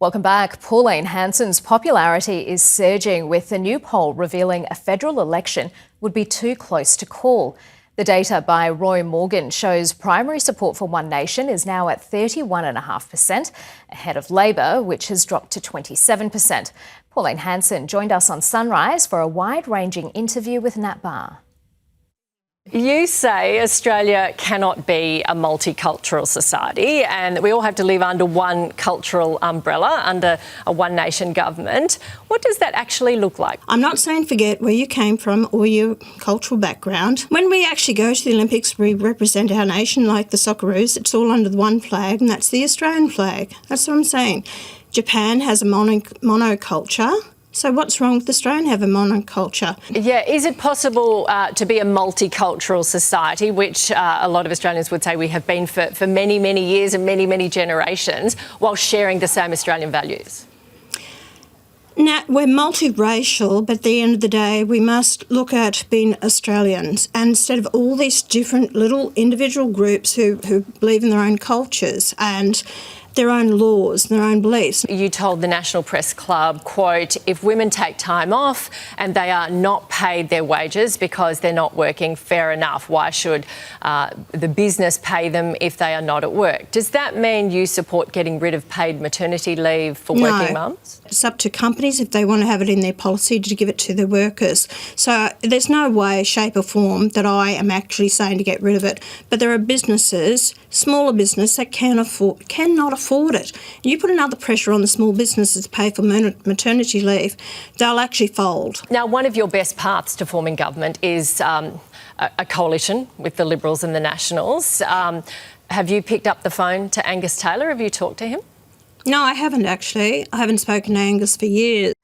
Welcome back. Pauline, Hanson's popularity is surging, with a new poll revealing a federal election would be too close to call. The data by Roy Morgan shows primary support for One Nation is now at 31.5%, ahead of Labor, which has dropped to 27%. Pauline Hanson joined us on Sunrise for a wide-ranging interview with Nat Barr. You say Australia cannot be a multicultural society and that we all have to live under one cultural umbrella, under a One Nation government. What does that actually look like? I'm not saying forget where you came from or your cultural background. When we actually go to the Olympics, we represent our nation like the Socceroos. It's all under the one flag, and that's the Australian flag. That's what I'm saying. Japan has a monoculture. So what's wrong with Australia have a monoculture? Yeah, is it possible to be a multicultural society, which a lot of Australians would say we have been for many, many years and many, many generations, while sharing the same Australian values? Now, we're multiracial, but at the end of the day, we must look at being Australians. And instead of all these different little individual groups who believe in their own cultures and their own laws, their own beliefs. You told the National Press Club, quote, if women take time off and they are not paid their wages because they're not working, fair enough. Why should the business pay them if they are not at work? Does that mean you support getting rid of paid maternity leave for working mums? It's up to companies if they want to have it in their policy to give it to their workers. So there's no way, shape or form that I am actually saying to get rid of it. But there are businesses, smaller business, that cannot afford it. You put another pressure on the small businesses to pay for maternity leave, they'll actually fold. Now, one of your best paths to forming government is a coalition with the Liberals and the Nationals. Have you picked up the phone to Angus Taylor? Have you talked to him? No, I haven't actually. I haven't spoken to Angus for years.